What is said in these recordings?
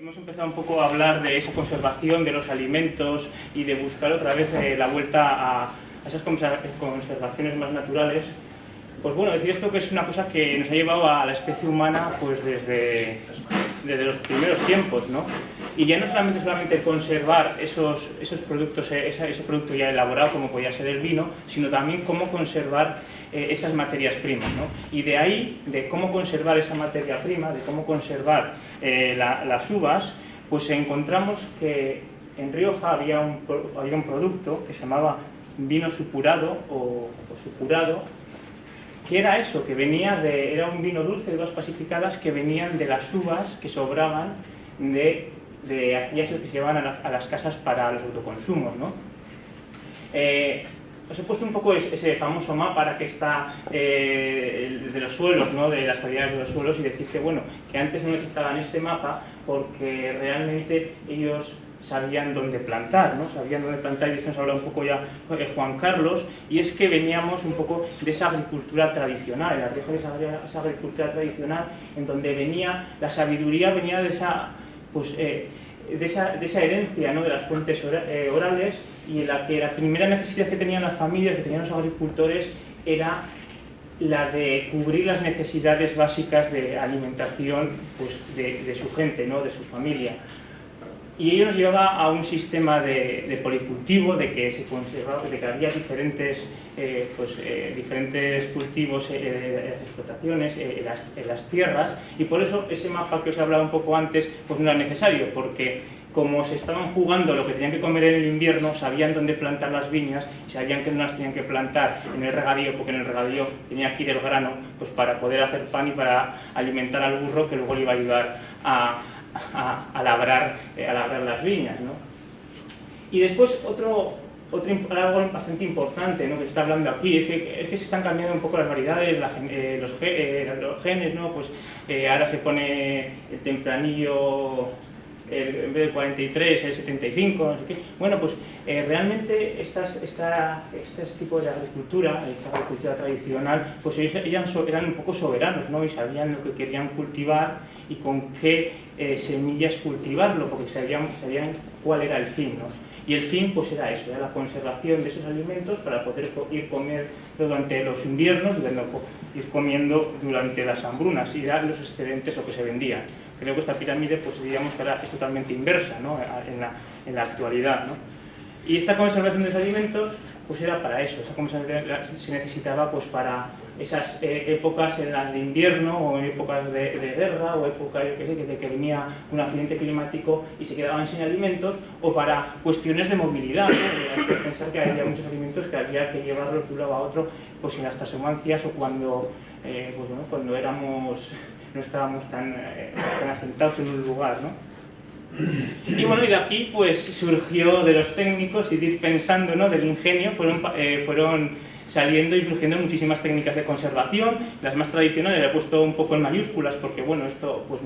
hemos empezado un poco a hablar de esa conservación de los alimentos y de buscar otra vez la vuelta a esas conservaciones más naturales. Pues bueno, decir esto que es una cosa que nos ha llevado a la especie humana pues desde los primeros tiempos, ¿no? Y ya no solamente conservar esos productos, ese producto ya elaborado como podía ser el vino, sino también cómo conservar esas materias primas, ¿no? Y de ahí, de cómo conservar esa materia prima, de cómo conservar las uvas, pues encontramos que en Rioja había un producto que se llamaba vino supurado o supurado, que era eso, que era un vino dulce de uvas pacificadas que venían de las uvas que sobraban de aquellas que se llevaban a las casas para los autoconsumos, ¿no? Os he puesto un poco ese famoso mapa que está de los suelos, ¿no? De las calidades de los suelos, y decir que, bueno, que antes no necesitaban ese mapa porque realmente ellos sabían dónde plantar, ¿no? Sabían dónde plantar, y de esto nos ha hablado un poco ya Juan Carlos, y es que veníamos un poco de esa agricultura tradicional, en la Rioja de esa agricultura tradicional, en donde venía la sabiduría, venía de esa, pues, de esa herencia, ¿no? De las fuentes orales, y en la que la primera necesidad que tenían las familias, que tenían los agricultores, era la de cubrir las necesidades básicas de alimentación, pues, de su gente, ¿no? De su familia. Y ello nos llevaba a un sistema de policultivo, de que se conservaba, de que había diferentes cultivos en las explotaciones, en las tierras, y por eso ese mapa que os he hablado un poco antes pues no era necesario, porque como se estaban jugando lo que tenían que comer en el invierno, sabían dónde plantar las viñas y sabían que no las tenían que plantar en el regadío, porque en el regadío tenía que ir el grano pues para poder hacer pan y para alimentar al burro, que luego le iba a ayudar a labrar las viñas, ¿no? Y después algo bastante importante, ¿no? Que se está hablando aquí es que se están cambiando un poco las variedades, los genes, ¿no? Pues ahora se pone el tempranillo, en vez del 43, el 75, no sé qué. Bueno, pues realmente este tipo de agricultura, esta agricultura tradicional, pues ellos eran un poco soberanos, ¿no? Y sabían lo que querían cultivar y con qué semillas cultivarlo, porque sabían cuál era el fin, ¿no? Y el fin pues era eso, era la conservación de esos alimentos para poder ir comer durante los inviernos, ir comiendo durante las hambrunas, y eran los excedentes lo que se vendía. Creo que esta pirámide pues diríamos que ahora es totalmente inversa, ¿no? en la actualidad, ¿no? Y esta conservación de los alimentos pues era para eso, esa conservación se necesitaba pues para esas épocas en las de invierno, o en épocas de guerra, o épocas de que venía un accidente climático y se quedaban sin alimentos, o para cuestiones de movilidad, ¿no? Hay que pensar que había muchos alimentos que había que llevarlos de un lado a otro pues en las trashumancias, o cuando cuando no estábamos tan asentados en un lugar, ¿no? Y bueno, y de aquí pues surgió de los técnicos y de ir pensando, ¿no? Del ingenio, fueron saliendo y surgiendo muchísimas técnicas de conservación. Las más tradicionales le he puesto un poco en mayúsculas porque, bueno, esto, pues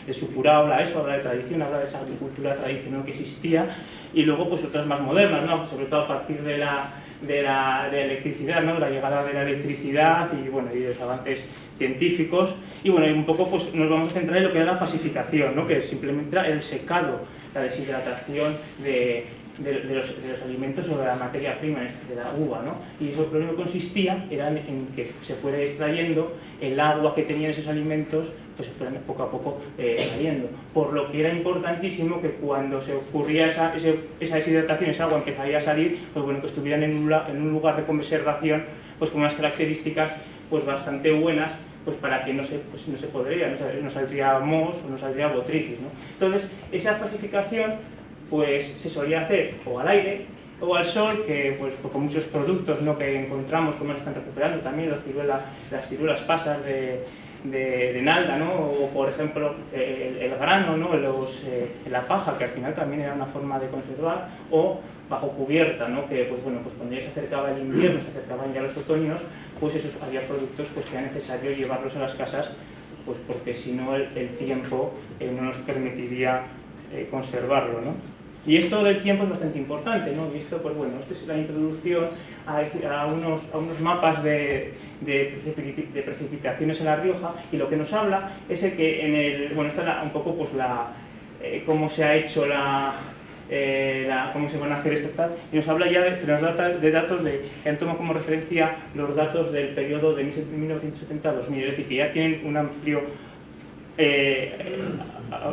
el supurá habla de tradición, habla de esa agricultura tradicional que existía, y luego pues otras más modernas, ¿no? Sobre todo a partir de la electricidad, ¿no? La llegada de la electricidad y, bueno, y de los avances científicos. Y bueno, y un poco pues nos vamos a centrar en lo que era la pacificación, ¿no? Que simplemente era el secado, la deshidratación de los alimentos o de la materia prima, de la uva, ¿no? Y eso lo único que consistía era en que se fuera extrayendo el agua que tenían esos alimentos, pues se fueran poco a poco saliendo. Por lo que era importantísimo que cuando se ocurría esa deshidratación, esa agua empezaría a salir, pues bueno, que estuvieran en un lugar de conservación pues con unas características pues bastante buenas, pues para que no se podría, no saldría moho o no saldría botrytis, ¿no? Entonces, esa pacificación pues se solía hacer o al aire o al sol, que pues con muchos productos, ¿no? Que encontramos, como se están recuperando también, las ciruelas pasas de nalda, ¿no? O por ejemplo el grano, ¿no? La paja, que al final también era una forma de conservar, o bajo cubierta, ¿no? Que pues bueno, pues cuando ya se acercaba el invierno, se acercaban ya los otoños, pues había productos pues que era necesario llevarlos a las casas, pues porque si no el tiempo no nos permitiría conservarlo, ¿no? Y esto del tiempo es bastante importante, ¿no? Y esto, pues bueno, esta es la introducción a unos mapas de precipitaciones en La Rioja, y lo que nos habla es que esta es un poco pues cómo se ha hecho cómo se van a hacer estas tal, y nos habla ya de datos que han tomado como referencia los datos del periodo de 1970 a 2000, es decir, que ya tienen un amplio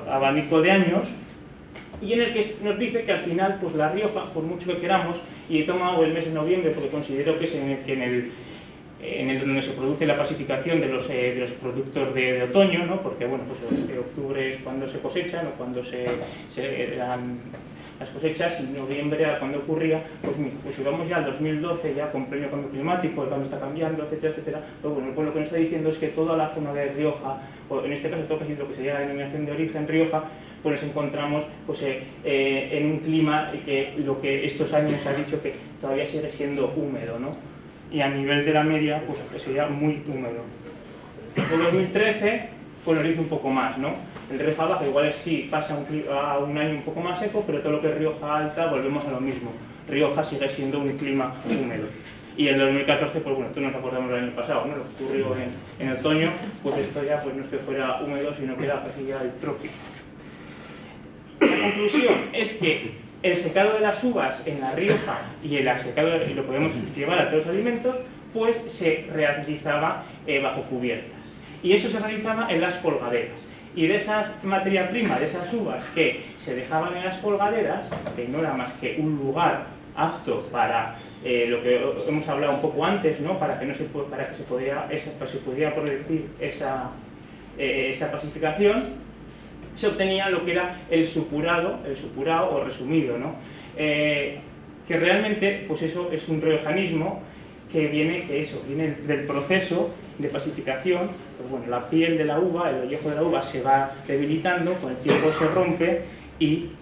abanico de años, y en el que nos dice que al final, pues La Rioja, por mucho que queramos, y he tomado el mes de noviembre porque considero que es en el donde se produce la pacificación de los productos de otoño, ¿no? Porque bueno, pues octubre es cuando se cosechan o cuando se dan las cosechas, y noviembre era cuando ocurría, pues si vamos ya al 2012, ya con pleno cambio climático, el cambio está cambiando, etcétera, etcétera, pues bueno, lo que nos está diciendo es que toda la zona de Rioja, o en este caso todo lo que sería la denominación de origen Rioja, pues nos encontramos pues, en un clima que lo que estos años se ha dicho que todavía sigue siendo húmedo, ¿no? Y a nivel de la media, pues sería muy húmedo. En 2013, pues nos dice un poco más, ¿no? El Rioja Baja igual sí pasa a un año un poco más seco, pero todo lo que es Rioja Alta volvemos a lo mismo. Rioja sigue siendo un clima húmedo. Y en 2014, pues bueno, esto nos acordamos del año pasado, ¿no? Lo que ocurrió en otoño, pues esto ya pues no es que fuera húmedo, sino que era casi ya el trópico. La conclusión es que el secado de las uvas en La Rioja y el secado, y lo podemos llevar a todos los alimentos, pues se realizaba bajo cubiertas. Y eso se realizaba en las colgaderas. Y de esa materia prima, de esas uvas que se dejaban en las colgaderas, que no era más que un lugar apto para lo que hemos hablado un poco antes, ¿no? Para que se pudiera producir esa pacificación, se obtenía lo que era el supurado o resumido, ¿no? Que realmente, pues eso es un riojanismo que viene del proceso de pacificación. Pues bueno, la piel de la uva, el ollejo de la uva se va debilitando, con el tiempo se rompe y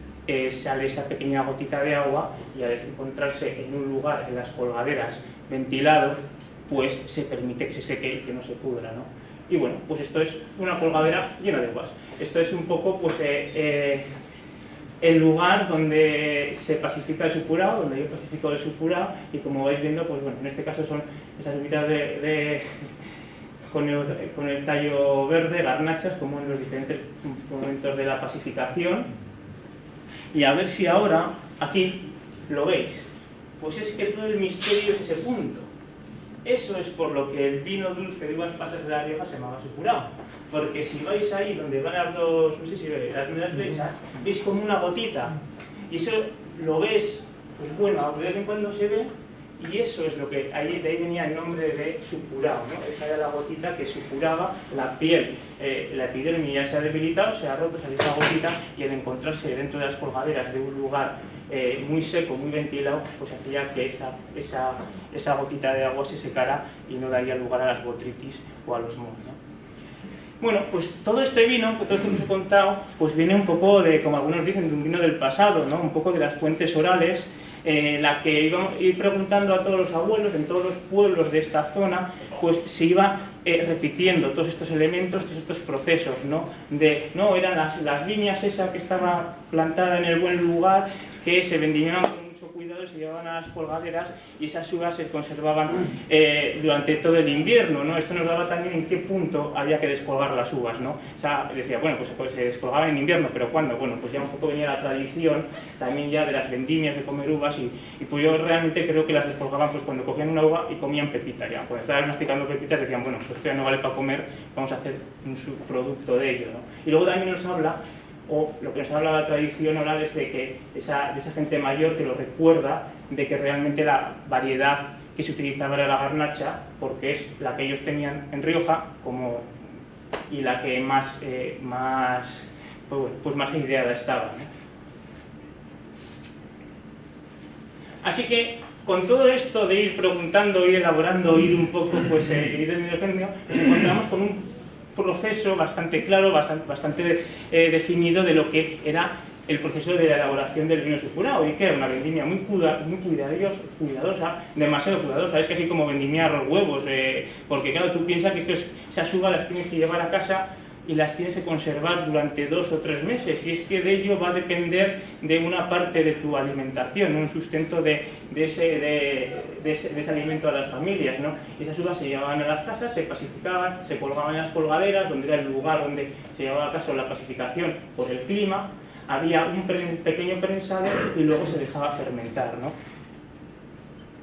sale esa pequeña gotita de agua, y al encontrarse en un lugar, en las colgaderas, ventilado, pues se permite que se seque y que no se pudra, ¿no? Y bueno, pues esto es una colgadera llena de uvas. Esto es un poco pues, el lugar donde se pacifica el supurado, donde yo pacifico el supurado, y como vais viendo, pues bueno, en este caso son esas uvitas con el tallo verde, garnachas, como en los diferentes momentos de la pacificación. Y a ver si ahora, aquí, lo veis. Pues es que todo el misterio es ese punto. Eso es por lo que el vino dulce de uvas pasas de La Rioja se llamaba supurado. Porque si vais ahí donde van las dos, no sé si veis, las flechas, veis como una gotita. Y eso lo ves, pues bueno, de vez en cuando se ve, y eso es lo que, de ahí venía el nombre de supurado, ¿no? Esa era la gotita que supuraba la piel. La epidermis ya se ha debilitado, se ha roto, sale esa gotita, y al encontrarse dentro de las colgaderas de un lugar muy seco, muy ventilado, pues hacía que esa gotita de agua se secara y no daría lugar a las botritis o a los mohos, ¿no? Bueno, pues todo este vino, todo esto que os he contado, pues viene un poco de, como algunos dicen, de un vino del pasado, ¿no? Un poco de las fuentes orales, la que íbamos a ir preguntando a todos los abuelos, en todos los pueblos de esta zona, pues se iba repitiendo todos estos elementos, todos estos procesos, ¿no? Eran las viñas esa que estaba plantada en el buen lugar, que se vendimiaban con mucho cuidado, se llevaban a las colgaderas, y esas uvas se conservaban durante todo el invierno, ¿no? Esto nos daba también en qué punto había que descolgar las uvas, ¿no? O sea, decía, bueno, pues se descolgaban en invierno, pero ¿cuándo? Bueno, pues ya un poco venía la tradición también ya de las vendimias, de comer uvas, y pues yo realmente creo que las descolgaban pues cuando cogían una uva y comían pepitas ya. Cuando estaban masticando pepitas decían, bueno, pues esto ya no vale para comer, vamos a hacer un subproducto de ello, ¿no? Y luego también nos habla, o lo que nos habla la tradición oral, es de que de esa gente mayor que lo recuerda, de que realmente la variedad que se utilizaba era la garnacha, porque es la que ellos tenían en Rioja y la que más ideada estaba, ¿no? Así que con todo esto de ir preguntando, ir elaborando, ir un poco, pues, ir del ingenio, nos encontramos con un proceso bastante claro, bastante definido de lo que era el proceso de la elaboración del vino supurado, y que era una vendimia muy cuidadosa, demasiado cuidadosa. Es casi como vendimiar huevos, porque claro, tú piensas que esas uvas las tienes que llevar a casa y las tienes que conservar durante 2 o 3 meses, y es que de ello va a depender de una parte de tu alimentación, un sustento de ese alimento a las familias, ¿no? Y esas uvas se llevaban a las casas, se pacificaban, se colgaban en las colgaderas, donde era el lugar donde se llevaba a cabo la pacificación por el clima, había un pequeño prensado y luego se dejaba fermentar, ¿no?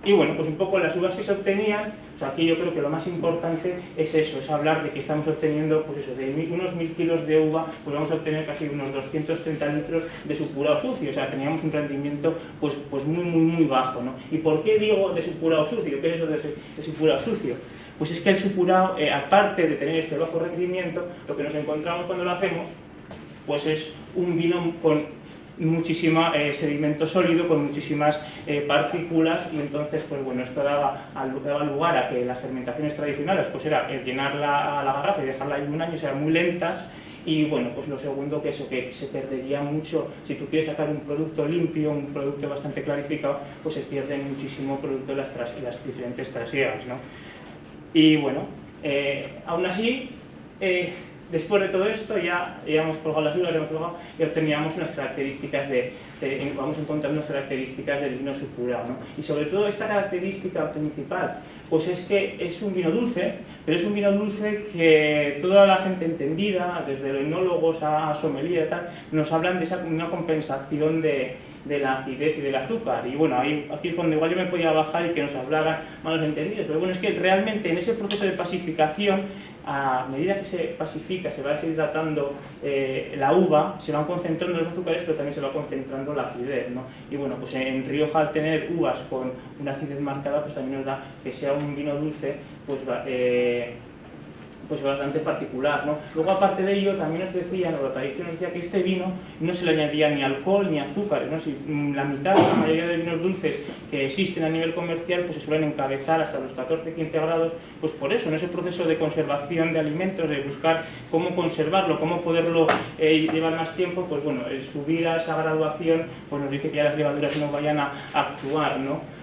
Y bueno, pues un poco las uvas que se obtenían, o sea, aquí yo creo que lo más importante es eso, es hablar de que estamos obteniendo, pues eso, de unos 1000 kilos de uva, pues vamos a obtener casi unos 230 litros de supurado sucio, o sea, teníamos un rendimiento pues muy bajo, ¿no? ¿Y por qué digo de supurado sucio? ¿Qué es eso de supurado sucio? Pues es que el supurado, aparte de tener este bajo rendimiento, lo que nos encontramos cuando lo hacemos, pues es un vino con muchísimo sedimento sólido, con muchísimas partículas, y entonces pues bueno, esto daba lugar a que las fermentaciones tradicionales pues era llenar la garrafa y dejarla ahí un año, eran muy lentas, y bueno, pues lo segundo que eso, que se perdería mucho, si tú quieres sacar un producto limpio, un producto bastante clarificado, pues se pierde muchísimo producto en las diferentes trasiegas, ¿no? Y bueno, aún así, después de todo esto ya hemos colgado las uvas, y obteníamos unas características vamos a encontrar unas características del vino supurado, ¿no? Y sobre todo esta característica principal, pues es que es un vino dulce, pero es un vino dulce que toda la gente entendida, desde enólogos a sommelier y tal, nos hablan de una compensación de la acidez y del azúcar. Y bueno, aquí es cuando igual yo me podía bajar y que nos hablaran malos entendidos, pero bueno, es que realmente en ese proceso de pasificación, a medida que se pasifica, se va deshidratando la uva, se van concentrando los azúcares, pero también se va concentrando la acidez, ¿no? Y bueno, pues en Rioja, al tener uvas con una acidez marcada, pues también nos da que sea un vino dulce, pues bastante particular, ¿no? Luego, aparte de ello, también nos decían, o la tradición nos decía, que este vino no se le añadía ni alcohol ni azúcares, ¿no? Si la mitad, la mayoría de vinos dulces que existen a nivel comercial, pues se suelen encabezar hasta los 14-15 grados, pues por eso, en ese proceso de conservación de alimentos, de buscar cómo conservarlo, cómo poderlo llevar más tiempo, pues bueno, el subir a esa graduación, pues nos dice que ya las levaduras no vayan a actuar, ¿no?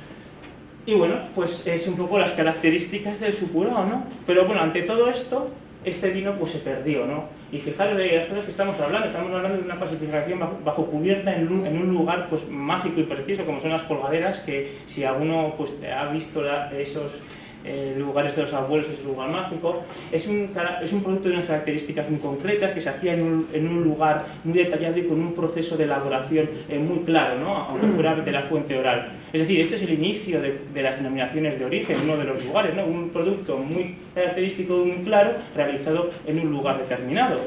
Y bueno, pues es un poco las características del supurado, ¿no? Pero bueno, ante todo esto, este vino pues se perdió, ¿no? Y fijaros de las cosas que estamos hablando de una pacificación bajo cubierta en un lugar pues mágico y precioso, como son las Colgaderas, que si alguno pues ha visto esos lugares de los abuelos, ese lugar mágico, es un producto de unas características muy concretas, que se hacía en un lugar muy detallado y con un proceso de elaboración muy claro, ¿no? Aunque fuera de la fuente oral. Es decir, este es el inicio de las denominaciones de origen, uno de los lugares, ¿no? Un producto muy característico, muy claro, realizado en un lugar determinado.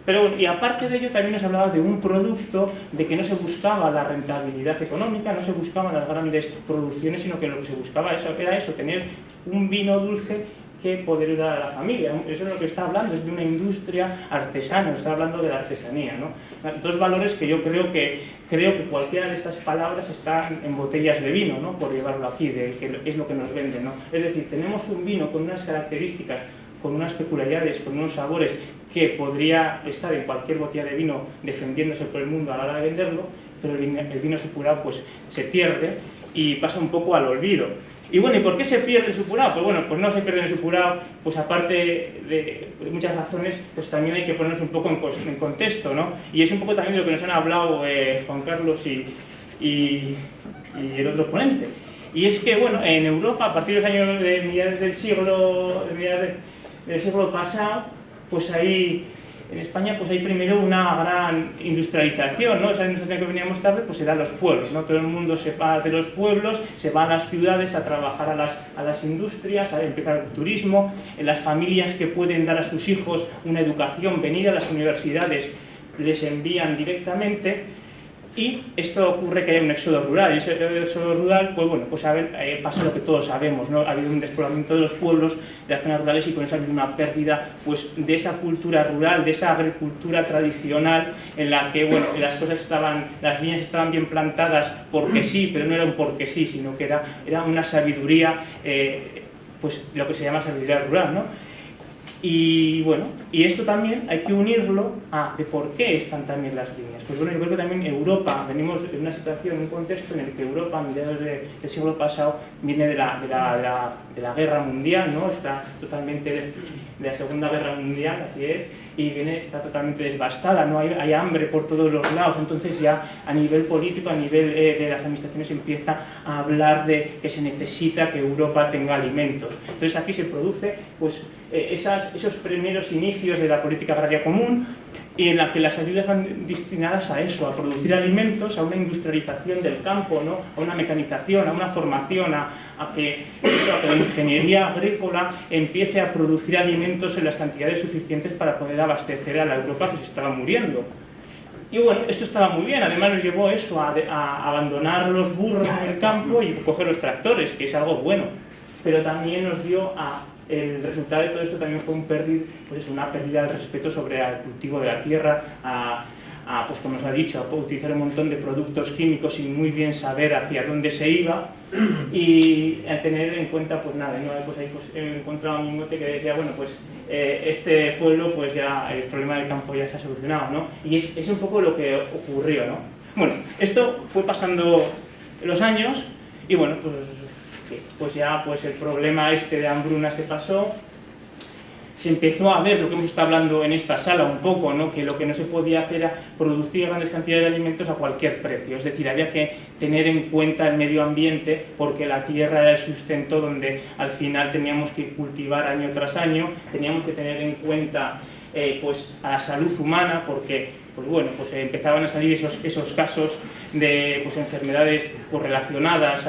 Pero, y aparte de ello, también nos hablaba de un producto de que no se buscaba la rentabilidad económica, no se buscaban las grandes producciones, sino que lo que se buscaba era eso, tener un vino dulce que poder dar a la familia. Eso es lo que está hablando, es de una industria artesana, está hablando de la artesanía, ¿no? Dos valores que yo creo que cualquiera de estas palabras están en botellas de vino, ¿no? Por llevarlo aquí, que es lo que nos venden, ¿no? Es decir, tenemos un vino con unas características, con unas peculiaridades, con unos sabores que podría estar en cualquier botella de vino defendiéndose por el mundo a la hora de venderlo, pero el vino supurado pues se pierde y pasa un poco al olvido. Y bueno, ¿y por qué se pierde el supurado? Pues bueno, pues no se pierde el supurado, pues aparte de muchas razones, pues también hay que ponernos un poco en contexto, ¿no? Y es un poco también de lo que nos han hablado Juan Carlos y el otro ponente. Y es que, bueno, en Europa, a partir de los años de mediados del siglo pasado, pues ahí en España pues hay primero una gran industrialización, ¿no? Esa industrialización que veníamos tarde pues se da a los pueblos, ¿no? Todo el mundo se va de los pueblos, se va a las ciudades a trabajar a las industrias, a empezar el turismo, en las familias que pueden dar a sus hijos una educación, venir a las universidades, les envían directamente. Y esto ocurre que hay un éxodo rural, y ese éxodo rural, pues bueno, pues pasa lo que todos sabemos, ¿no? Ha habido un despoblamiento de los pueblos, de las zonas rurales, y con eso ha habido una pérdida pues, de esa cultura rural, de esa agricultura tradicional, en la que, bueno, las viñas estaban bien plantadas porque sí, pero no era un porque sí, sino que era una sabiduría, pues lo que se llama sabiduría rural, ¿no? Y bueno, y esto también hay que unirlo a de por qué están también las viñas. Pues bueno, yo creo que también Europa, venimos en una situación, en un contexto en el que Europa, a mediados del siglo pasado, viene de la guerra mundial, ¿no? Está totalmente de la Segunda Guerra Mundial, así es, y está totalmente devastada, ¿no? Hay hambre por todos los lados, entonces ya a nivel político, a nivel de las administraciones, empieza a hablar de que se necesita que Europa tenga alimentos. Entonces aquí se produce, pues, esos primeros inicios de la política agraria común, y en la que las ayudas van destinadas a eso, a producir alimentos, a una industrialización del campo, ¿no? A una mecanización, a una formación, a que la ingeniería agrícola empiece a producir alimentos en las cantidades suficientes para poder abastecer a la Europa que se estaba muriendo. Y bueno, esto estaba muy bien, además nos llevó eso, a abandonar los burros en el campo y coger los tractores, que es algo bueno, pero también nos dio el resultado de todo esto también fue una pérdida del respeto sobre el cultivo de la tierra, pues como os ha dicho, a utilizar un montón de productos químicos sin muy bien saber hacia dónde se iba, y a tener en cuenta, pues nada, ¿no? Pues ahí he encontrado un mote que decía, bueno, pues este pueblo, pues ya el problema del campo ya se ha solucionado, ¿no? Y es un poco lo que ocurrió, ¿no? Bueno, esto fue pasando los años, y bueno, pues ya pues el problema de hambruna se pasó. Se empezó a ver lo que hemos estado hablando en esta sala un poco, ¿no? Que lo que no se podía hacer era producir grandes cantidades de alimentos a cualquier precio, es decir, había que tener en cuenta el medio ambiente, porque la tierra era el sustento donde al final teníamos que cultivar año tras año, teníamos que tener en cuenta pues a la salud humana, porque pues empezaban a salir esos casos de pues, enfermedades correlacionadas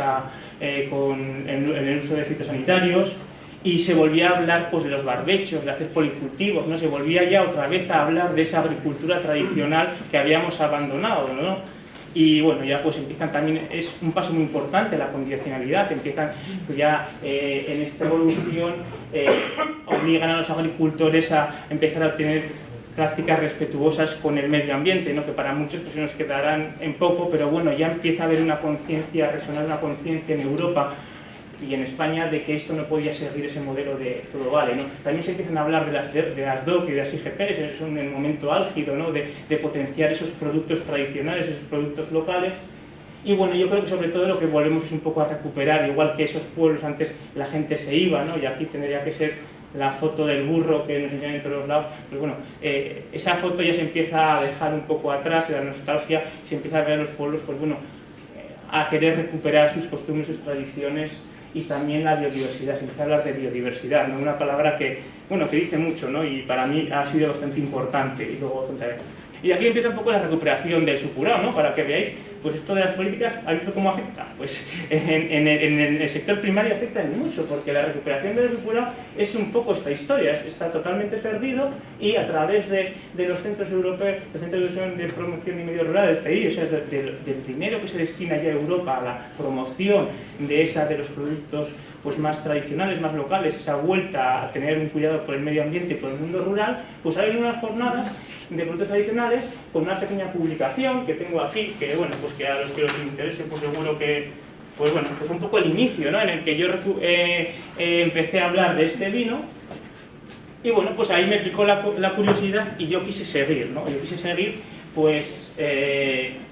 con el uso de fitosanitarios, y se volvía a hablar pues, de los barbechos, de hacer policultivos, ¿no? Se volvía ya otra vez a hablar de esa agricultura tradicional que habíamos abandonado, ¿no? Y bueno, ya pues empiezan también, es un paso muy importante la condicionalidad, empiezan ya en esta evolución, obligan a los agricultores a empezar a tener prácticas respetuosas con el medio ambiente, ¿no? Que para muchos pues, nos quedarán en poco, pero bueno, ya empieza a haber una conciencia, a resonar una conciencia en Europa y en España de que esto no podía seguir ese modelo de todo vale, ¿no? También se empiezan a hablar de las DOC y de las IGPs, es un momento álgido, ¿no? de potenciar esos productos tradicionales, esos productos locales. Y bueno, yo creo que sobre todo lo que volvemos es un poco a recuperar, igual que esos pueblos antes la gente se iba, ¿no? Y aquí tendría que ser la foto del burro que nos enseñan en todos los lados, pues bueno, esa foto ya se empieza a dejar un poco atrás, la nostalgia, se empieza a ver a los pueblos, pues bueno, a querer recuperar sus costumbres, sus tradiciones, y también la biodiversidad. Se empieza a hablar de biodiversidad, ¿no? Una palabra que dice mucho, ¿no? Y para mí ha sido bastante importante, y luego contaré. Y aquí empieza un poco la recuperación del supurao, ¿no? Para que veáis, pues esto de las políticas, ¿habéis visto cómo afecta? Pues en el sector primario afecta mucho, porque la recuperación del supurao es un poco esta historia, está totalmente perdido, y a través de los centros europeos, los centros de promoción y medio rural, del FEI, o sea, del dinero que se destina ya a Europa a la promoción de los productos pues más tradicionales, más locales, esa vuelta a tener un cuidado por el medio ambiente y por el mundo rural, pues hay unas jornadas de productos tradicionales con una pequeña publicación que tengo aquí, que bueno, pues que a los que os interese, pues seguro que, pues bueno, que fue un poco el inicio, ¿no? En el que yo empecé a hablar de este vino, y bueno, pues ahí me picó la curiosidad y yo quise seguir, ¿no? Yo quise seguir, pues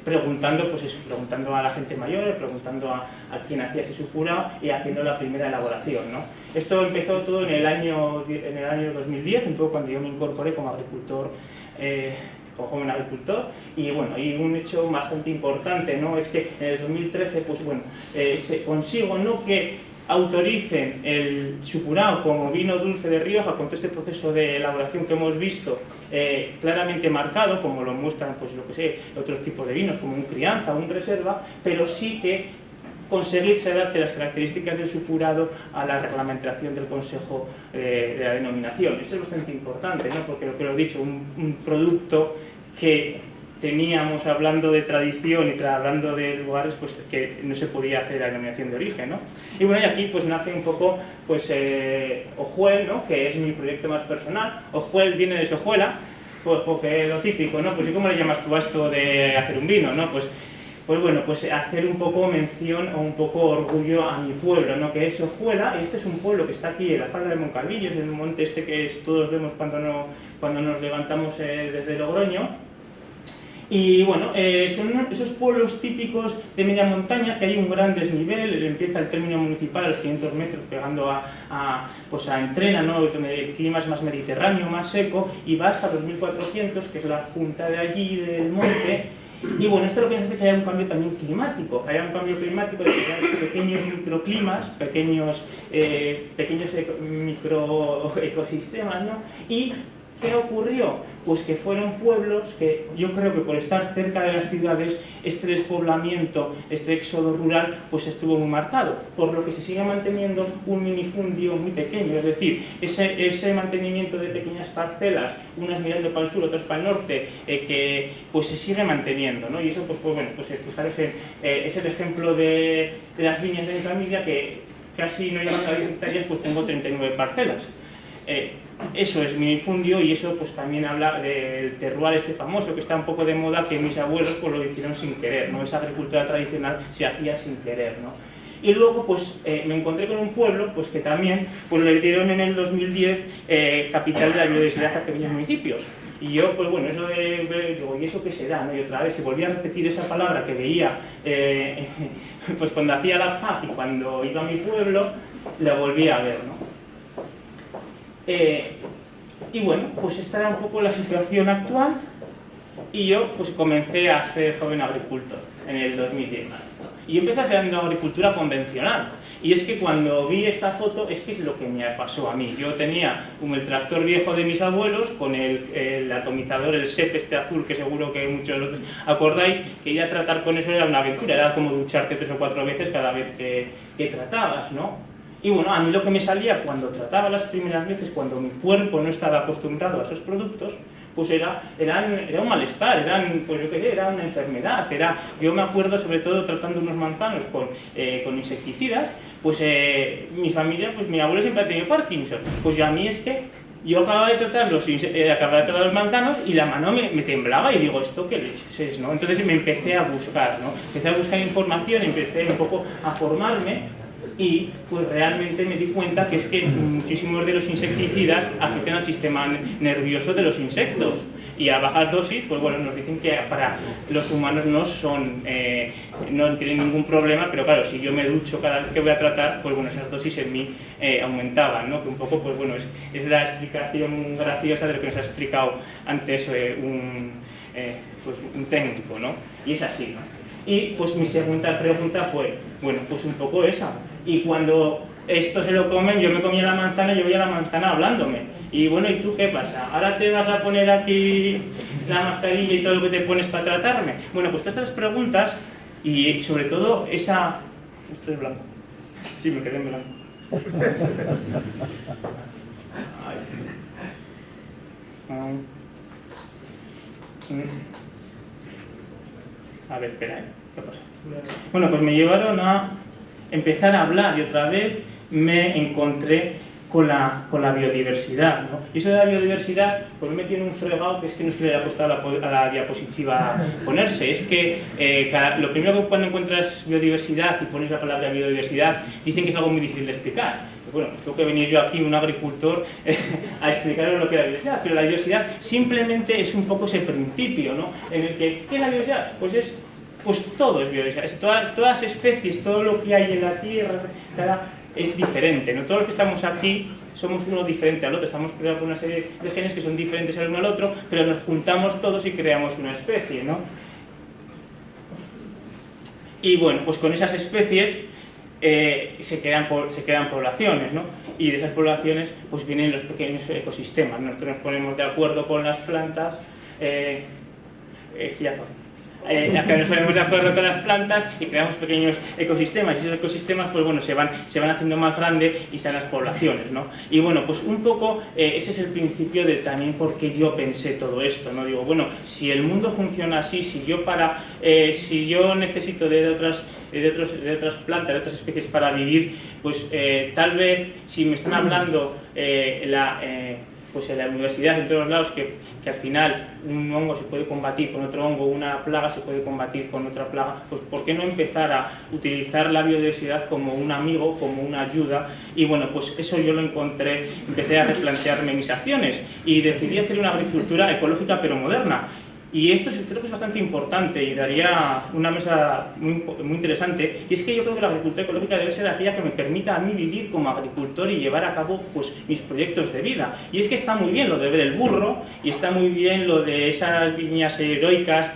preguntando a la gente mayor, preguntando a quien hacía ese supurao y haciendo la primera elaboración, ¿no? Esto empezó todo en el año 2010, un poco cuando yo me incorporé como agricultor, como joven agricultor, y bueno, y un hecho bastante importante, ¿no? Es que en el 2013, pues bueno, se consigo, ¿no?, que autoricen el supurao como vino dulce de Rioja, con todo este proceso de elaboración que hemos visto claramente marcado, como lo muestran, pues lo que sé, otros tipos de vinos, como un crianza o un reserva, pero sí que conseguir se adapte las características del supurado a la reglamentación del Consejo de la denominación. Esto es bastante importante, ¿no? Porque lo que os he dicho, un producto que teníamos hablando de tradición y hablando de lugares, pues que no se podía hacer la denominación de origen, ¿no? Y bueno, y aquí pues nace un poco pues Ojuel, ¿no?, que es mi proyecto más personal. Ojuel viene de Sojuela, pues porque lo típico, ¿no? Pues ¿y cómo le llamas tú a esto de hacer un vino, no? Pues bueno, pues hacer un poco mención o un poco orgullo a mi pueblo, ¿no?, que es Ojuela. Este es un pueblo que está aquí en la falda de Moncalvillo, es el monte que todos vemos cuando nos levantamos desde Logroño. Y bueno, son esos pueblos típicos de media montaña, que hay un gran desnivel, empieza el término municipal a los 500 metros, pegando a Entrena, ¿no?, el clima es más mediterráneo, más seco, y va hasta los 1400, que es la punta de allí del monte. Y bueno, esto lo que hace es que haya un cambio también climático, de pequeños microclimas, pequeños microecosistemas, ¿no? Y ¿Qué ocurrió? Pues que fueron pueblos que yo creo que por estar cerca de las ciudades, este despoblamiento, este éxodo rural, pues estuvo muy marcado, por lo que se sigue manteniendo un minifundio muy pequeño, es decir, ese mantenimiento de pequeñas parcelas, unas mirando para el sur, otras para el norte, que pues se sigue manteniendo, ¿no? Y eso, pues bueno, pues fijaros es el ejemplo de las viñas de mi familia, que casi no llegan a 10 hectáreas, pues tengo 39 parcelas. Eso es minifundio, y eso pues también habla del terroir este famoso, que está un poco de moda, que mis abuelos pues lo hicieron sin querer, ¿no? Esa agricultura tradicional se hacía sin querer, ¿no? Y luego pues me encontré con un pueblo pues que también pues le dieron en el 2010 capital de la biodiversidad a pequeños municipios. Y yo, pues bueno, eso de digo, ¿y eso qué será? ¿No? Y otra vez se volvía a repetir esa palabra que veía pues cuando hacía la PAC y cuando iba a mi pueblo, la volví a ver, ¿no? Y bueno, pues esta era un poco la situación actual, y yo pues comencé a ser joven agricultor en el 2010. Y yo empecé haciendo agricultura convencional. Y es que cuando vi esta foto, es que es lo que me pasó a mí. Yo tenía el tractor viejo de mis abuelos, con el atomizador, el SEP este azul, que seguro que muchos de vosotros acordáis, que ir a tratar con eso era una aventura, era como ducharte 3 o 4 veces cada vez que tratabas, ¿no? Y bueno, a mí lo que me salía cuando trataba las primeras veces, cuando mi cuerpo no estaba acostumbrado a esos productos, pues era un malestar, pues yo qué sé, era una enfermedad. Yo me acuerdo, sobre todo tratando unos manzanos con insecticidas, pues mi familia, pues mi abuelo siempre ha tenido Parkinson. Pues a mí es que yo acababa de tratar los manzanos y la mano me temblaba, y digo, ¿esto qué leches es, no? Entonces me empecé a buscar, ¿no? Empecé a buscar información, empecé un poco a formarme. Y pues realmente me di cuenta que es que muchísimos de los insecticidas afectan al sistema nervioso de los insectos, y a bajas dosis, pues bueno, nos dicen que para los humanos no tienen ningún problema, pero claro, si yo me ducho cada vez que voy a tratar, pues bueno, esas dosis en mí aumentaban, ¿no? Que un poco, pues bueno, es la explicación graciosa de lo que nos ha explicado antes un técnico, ¿no? Y es así, ¿no? Y pues mi segunda pregunta fue, bueno, pues un poco esa. Y cuando esto se lo comen, yo me comía la manzana y yo veía la manzana hablándome. Y bueno, ¿y tú qué pasa? ¿Ahora te vas a poner aquí la mascarilla y todo lo que te pones para tratarme? Bueno, pues todas estas preguntas, y sobre todo esa... Esto es blanco. Sí, me quedé en blanco. A ver, espera, ¿qué pasa? Bueno, pues me llevaron a empezar a hablar, y otra vez me encontré con la biodiversidad, ¿no? Y eso de la biodiversidad, pues me metí en un fregado que es que no es que le haya costado a la diapositiva ponerse. Es que lo primero que cuando encuentras biodiversidad y pones la palabra biodiversidad, dicen que es algo muy difícil de explicar. Pues bueno, tengo que venir yo aquí, un agricultor, a explicaros lo que es la biodiversidad. Pero la biodiversidad simplemente es un poco ese principio, ¿no? En el que, ¿qué es la biodiversidad? Pues todo es biodiversidad. Todas las especies, todo lo que hay en la tierra, es diferente, ¿no? Todos los que estamos aquí somos uno diferente al otro, estamos creados por una serie de genes que son diferentes el uno al otro, pero nos juntamos todos y creamos una especie, ¿no? Y bueno, pues con esas especies se crean poblaciones, ¿no? Y de esas poblaciones pues vienen los pequeños ecosistemas. Nosotros nos ponemos de acuerdo con las plantas, acá nos ponemos de acuerdo con las plantas y creamos pequeños ecosistemas, y esos ecosistemas pues bueno, se van haciendo más grandes y sean las poblaciones, ¿no? Y bueno, pues un poco ese es el principio de también por qué yo pensé todo esto, ¿no? Digo, bueno, si el mundo funciona así, si yo necesito de otras plantas, de otras especies para vivir, pues tal vez si me están hablando pues en la universidad, en todos lados, que al final un hongo se puede combatir con otro hongo, una plaga se puede combatir con otra plaga, pues ¿por qué no empezar a utilizar la biodiversidad como un amigo, como una ayuda? Y bueno, pues eso yo lo encontré, empecé a replantearme mis acciones y decidí hacer una agricultura ecológica pero moderna. Y esto creo que es bastante importante y daría una mesa muy interesante, y es que yo creo que la agricultura ecológica debe ser aquella que me permita a mí vivir como agricultor y llevar a cabo pues, mis proyectos de vida. Y es que está muy bien lo de ver el burro, y está muy bien lo de esas viñas heroicas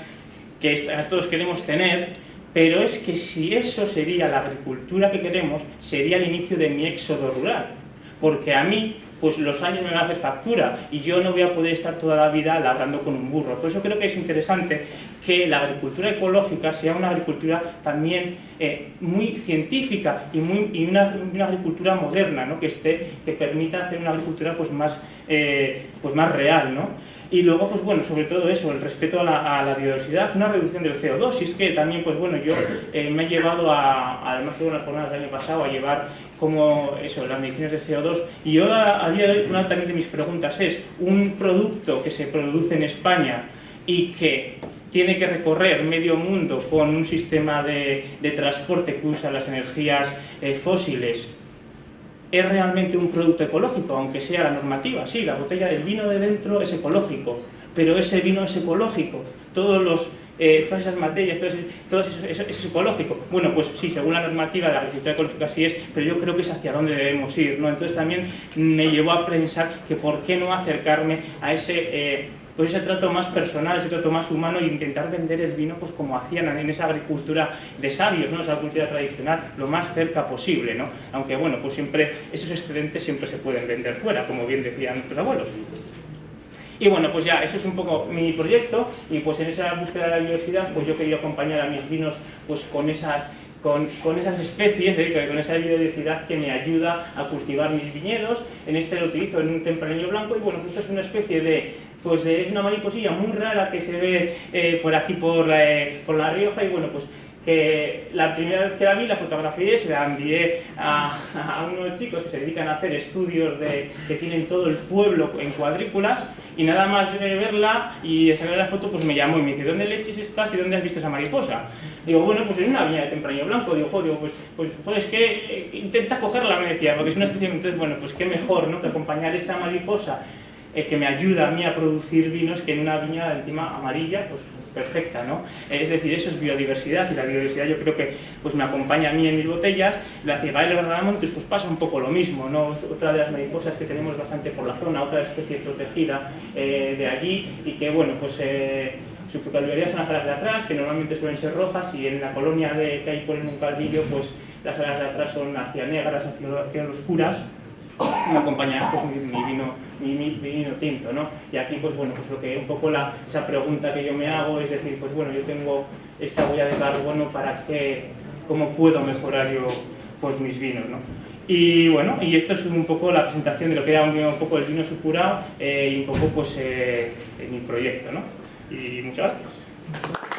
que todos queremos tener, pero es que si eso sería la agricultura que queremos, sería el inicio de mi éxodo rural. Porque a mí, pues los años me van a hacer factura y yo no voy a poder estar toda la vida labrando con un burro. Por eso creo que es interesante que la agricultura ecológica sea una agricultura también muy científica y una agricultura moderna, ¿no? que permita hacer una agricultura pues más real, ¿no? Y luego, pues bueno, sobre todo eso, el respeto a la biodiversidad, una reducción del CO2. Y es que también, pues bueno, yo me he llevado además de unas jornadas del año pasado, a llevar como eso, las mediciones de CO2. Y yo a día de hoy, una también de mis preguntas es, un producto que se produce en España y que tiene que recorrer medio mundo con un sistema de transporte que usa las energías fósiles, ¿es realmente un producto ecológico? Aunque sea la normativa, sí, la botella del vino de dentro es ecológico, pero ese vino es ecológico, todas esas materias, todo eso es ecológico. Bueno, pues sí, según la normativa de la agricultura ecológica sí es, pero yo creo que es hacia dónde debemos ir, ¿no? Entonces también me llevó a pensar que por qué no acercarme a ese trato más personal, ese trato más humano e intentar vender el vino pues como hacían en esa agricultura de sabios, ¿no? Esa agricultura tradicional, lo más cerca posible, ¿no? Aunque bueno, pues siempre esos excedentes siempre se pueden vender fuera, como bien decían nuestros abuelos. Y bueno, pues ya, eso es un poco mi proyecto, y pues en esa búsqueda de la biodiversidad, pues yo quería acompañar a mis vinos pues con esas especies, con esa biodiversidad que me ayuda a cultivar mis viñedos. En este lo utilizo en un tempranillo blanco, y bueno, pues esto es una especie es una mariposilla muy rara que se ve por aquí, por La Rioja, y bueno, pues que la primera vez que la vi, la fotografié, se la envié a unos chicos que se dedican a hacer estudios que tienen todo el pueblo en cuadrículas, y nada más verla y de sacar la foto, pues me llamó y me dice, ¿dónde leches estás y dónde has visto esa mariposa? Digo, bueno, pues en una viña de tempranillo blanco. Digo, pues es que intenta cogerla, me decía, porque es una especie. Entonces, bueno, pues qué mejor, ¿no?, que acompañar esa mariposa que me ayuda a mí a producir vinos, que en una viña encima amarilla, pues perfecta, ¿no? Es decir, eso es biodiversidad, y la biodiversidad yo creo que pues me acompaña a mí en mis botellas. La cigarella Barramontes pues pasa un poco lo mismo, ¿no? Otra de las mariposas que tenemos bastante por la zona, otra especie protegida de allí, y que bueno, pues su peculiaridad son las alas de atrás, que normalmente suelen ser rojas, y en la colonia que hay por en un caldillo, pues las alas de atrás son hacia negras, hacia oscuras. Me acompaña pues mi vino tinto, ¿no? Y aquí pues bueno, pues lo que un poco esa pregunta que yo me hago es decir, pues bueno, yo tengo esta huella de carbono, ¿cómo puedo mejorar yo pues mis vinos, ¿no? Y bueno, y esto es un poco la presentación de lo que era un poco el vino supurado, y un poco pues mi proyecto, ¿no? Y muchas gracias.